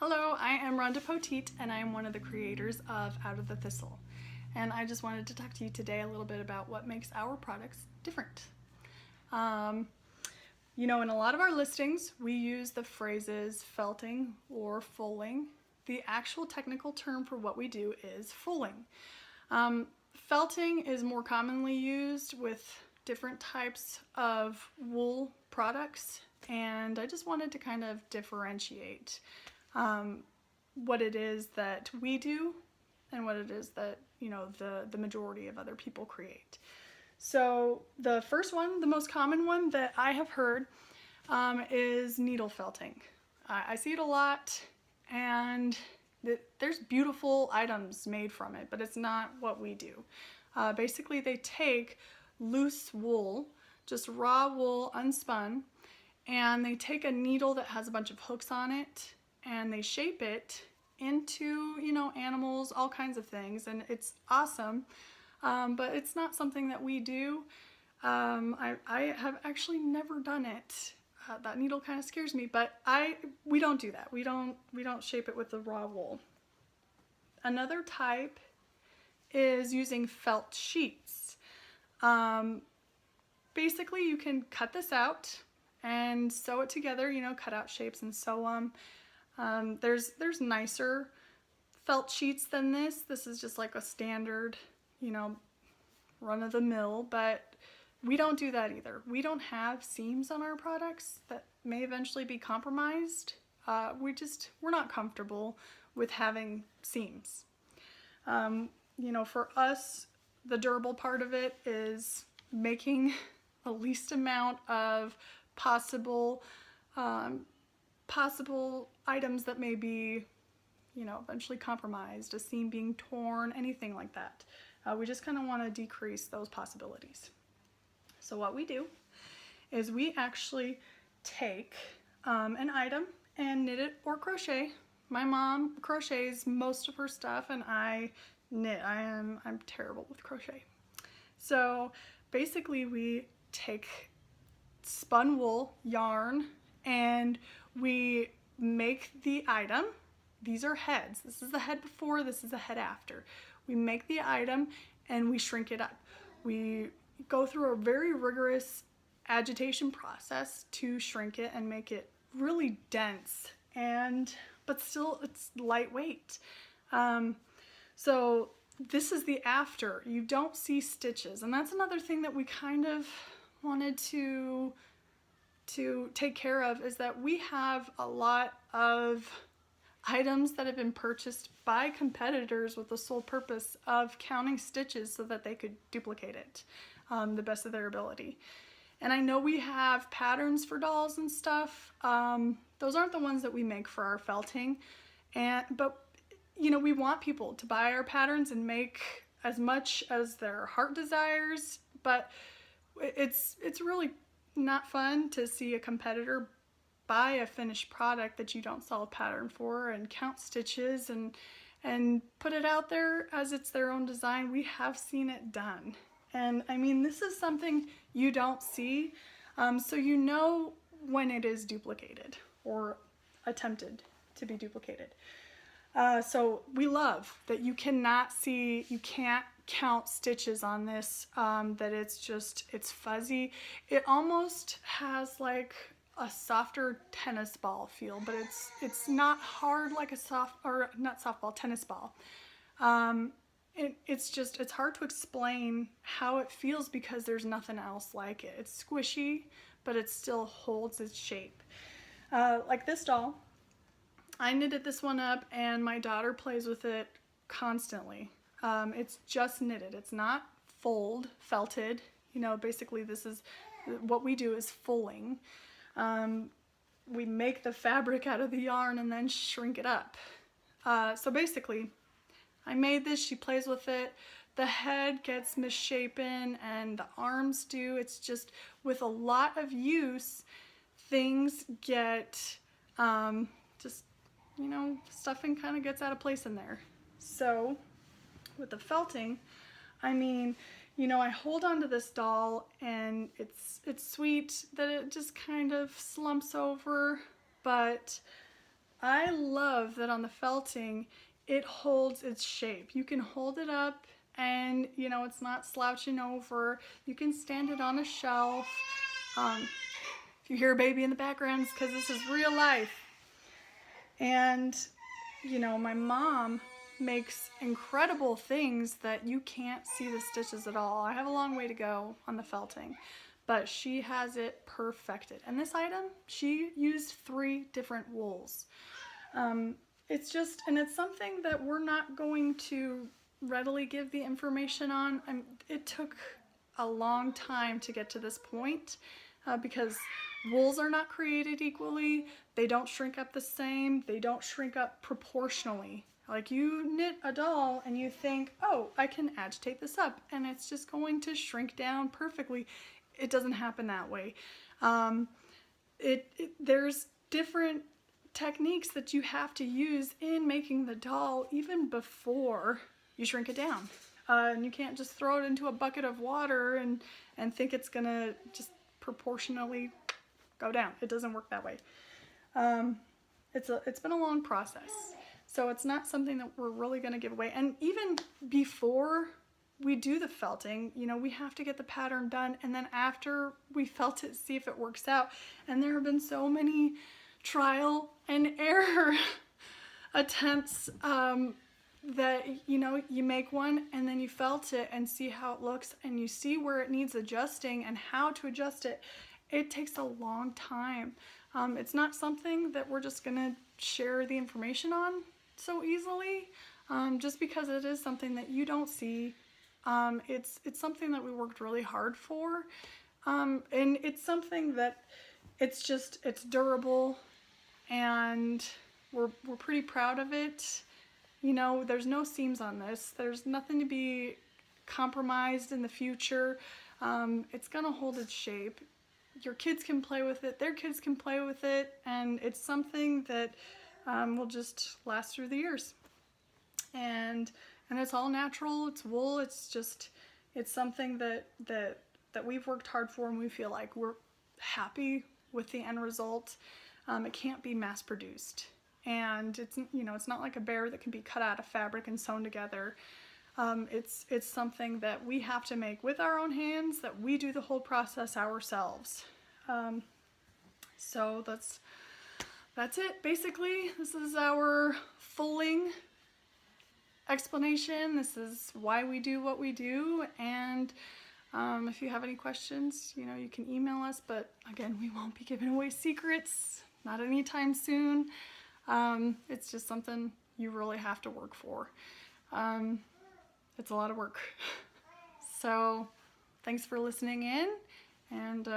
Hello, I am Rhonda Poteet and I am one of the creators of Out of the Thistle. And I just wanted to talk to you today a little bit about what makes our products different. In a lot of our listings, we use the phrases felting or fulling. The actual technical term for what we do is fulling. Felting is more commonly used with different types of wool products, and I just wanted to kind of differentiate what it is that we do and what it is that the majority of other people create. So the first one, the most common one that I have heard, is needle felting. I see it a lot, and there's beautiful items made from it, but it's not what we do. Basically, they take loose wool, just raw wool unspun, and they take a needle that has a bunch of hooks on it, and they shape it into, animals, all kinds of things, and it's awesome, but it's not something that we do. I have actually never done it. That needle kind of scares me, but we don't do that. We don't shape it with the raw wool. Another type is using felt sheets. Basically, you can cut this out and sew it together, cut out shapes and sew them. There's nicer felt sheets than this. This is just like a standard, run-of-the-mill, but we don't do that either. We don't have seams on our products that may eventually be compromised. We're not comfortable with having seams. For us, the durable part of it is making the least amount of possible items that may be, eventually compromised, a seam being torn, anything like that. We just kind of want to decrease those possibilities. So what we do is we actually take an item and knit it or crochet. My mom crochets most of her stuff, and I knit. I'm terrible with crochet. So basically, we take spun wool yarn and we make the item. These are heads. This is the head before, this is the head after. We make the item and we shrink it up. We go through a very rigorous agitation process to shrink it and make it really dense, but still it's lightweight. So this is the after. You don't see stitches, and that's another thing that we kind of wanted to take care of, is that we have a lot of items that have been purchased by competitors with the sole purpose of counting stitches so that they could duplicate it the best of their ability. And I know we have patterns for dolls and stuff. Those aren't the ones that we make for our felting, but we want people to buy our patterns and make as much as their heart desires, but it's really not fun to see a competitor buy a finished product that you don't sell a pattern for and count stitches and put it out there as it's their own design. We have seen it done. And I mean, this is something you don't see, so you know when it is duplicated or attempted to be duplicated. So we love that you cannot see, you can't count stitches on this, that it's fuzzy. It almost has like a softer tennis ball feel, but it's not hard like tennis ball. It's hard to explain how it feels because there's nothing else like it. It's squishy, but it still holds its shape. Like this doll, I knitted this one up and my daughter plays with it constantly. It's just knitted. It's not felted. Basically this is what we do is fulling. We make the fabric out of the yarn and then shrink it up. So basically, I made this, she plays with it. The head gets misshapen and the arms do. It's just, with a lot of use, things get, stuffing kind of gets out of place in there. So with the felting, I mean, I hold on to this doll and it's sweet that it just kind of slumps over, but I love that on the felting, it holds its shape. You can hold it up and, you know, it's not slouching over. You can stand it on a shelf. If you hear a baby in the background, it's because this is real life. And, you know, my mom makes incredible things that you can't see the stitches at all. I have a long way to go on the felting, but she has it perfected. And this item, she used 3 different wools. It's just, and it's something that we're not going to readily give the information on. It took a long time to get to this point because wools are not created equally. They don't shrink up the same. They don't shrink up proportionally. Like you knit a doll and you think, oh, I can agitate this up and it's just going to shrink down perfectly. It doesn't happen that way. There's different techniques that you have to use in making the doll even before you shrink it down. And you can't just throw it into a bucket of water and think it's gonna just proportionally go down. It doesn't work that way. It's been a long process. So it's not something that we're really gonna give away. And even before we do the felting, you know, we have to get the pattern done, and then after we felt it, see if it works out. And there have been so many trial and error attempts that, you know, you make one and then you felt it and see how it looks and you see where it needs adjusting and how to adjust it. It takes a long time. It's not something that we're just gonna share the information on so easily, just because it is something that you don't see. It's something that we worked really hard for, and it's something that it's durable, and we're pretty proud of it. You know, there's no seams on this. There's nothing to be compromised in the future. It's gonna hold its shape. Your kids can play with it, their kids can play with it, and it's something that will just last through the years. And it's all natural, it's wool, it's something that we've worked hard for, and we feel like we're happy with the end result. It can't be mass produced. And it's, you know, it's not like a bear that can be cut out of fabric and sewn together. It's something that we have to make with our own hands, that we do the whole process ourselves. So that's it. Basically, this is our fulling explanation. This is why we do what we do. And if you have any questions, you know, you can email us, but again, we won't be giving away secrets, not anytime soon. It's just something you really have to work for. It's a lot of work. So thanks for listening in, and